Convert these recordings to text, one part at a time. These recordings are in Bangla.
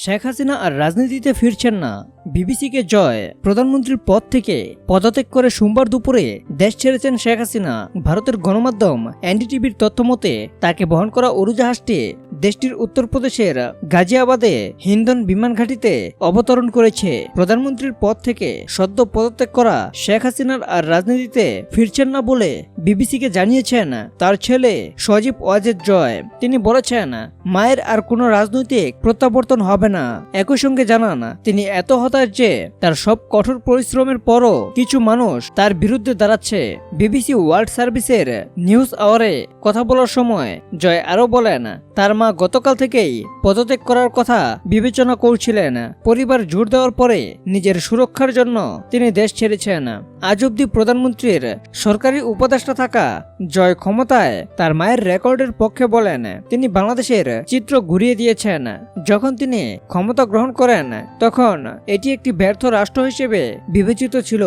শেখ হাসিনা আর রাজনীতিতে ফিরছেন না। বিবিসিকে জয়। প্রধানমন্ত্রীর পদ থেকে পদত্যাগ করে সোমবার দুপুরে দেশ ছেড়েছেন শেখ হাসিনা। ভারতের গণমাধ্যম এনডিটিভির তথ্য মতে তাকে বহন করা উড়োজাহাজটি দেশটির উত্তরপ্রদেশের গাজিয়াবাদে হিন্দন বিমান ঘাঁটিতে অবতরণ করেছে। প্রধানমন্ত্রীর পদ থেকে সদ্য পদত্যাগ করা শেখ হাসিনার আর রাজনীতিতে ফিরছেন না বলে বিবিসিকে জানিয়েছেন তার ছেলে সজীব ওয়াজেদ জয়। তিনি বলেছেন, মায়ের আর কোনো রাজনৈতিক প্রত্যাবর্তন হবে না। একই সঙ্গে জানান, তিনি এত হতাশ যে তার সব কঠোর পরিশ্রমের পরও কিছু মানুষ তার বিরুদ্ধে দাঁড়াচ্ছে। বিবিসি ওয়ার্ল্ড সার্ভিসের নিউজ আওয়ারে কথা বলার সময় জয় আরও বলেন, তার মা গতকাল থেকেই পদত্যাগ করার কথা বিবেচনা করছিলেন। পরিবার জোর দেওয়ার পরে নিজের সুরক্ষার জন্য তিনি দেশ ছেড়েছেন। আজ অব্দি প্রধানমন্ত্রীর সরকারি উপদেষ্টা থাকা জয় ক্ষমতায় তার মায়ের রেকর্ডের পক্ষে বলেন, তিনি বাংলাদেশের চিত্র ঘুরিয়ে দিয়েছেন। যখন তিনি ক্ষমতা গ্রহণ করেন তখন এটি একটি ব্যর্থ রাষ্ট্র হিসেবে বিবেচিত ছিল,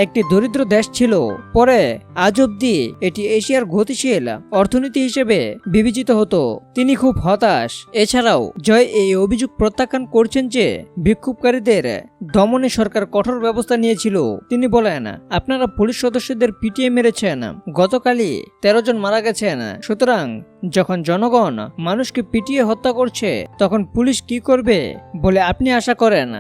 একটি দরিদ্র দেশ ছিল। পরে আজ অব্দি এটি এশিয়ার গতিশীল অর্থনীতি হিসেবে বিবেচিত হতো। তিনি খুব হতাশ। এছাড়াও জয় এই অভিযোগ প্রত্যাখ্যান করছেন যে বিক্ষোভকারীদের দমনে সরকার কঠোর ব্যবস্থা নিয়েছিল। তিনি বলেন, আপনারা পুলিশ সদস্যদের পিটিয়ে মেরেছেন, গতকালই 13 জন মারা গেছেন। সুতরাং যখন জনগণ মানুষকে পিটিয়ে হত্যা করছে তখন পুলিশ কি করবে বলে আপনি আশা করেন?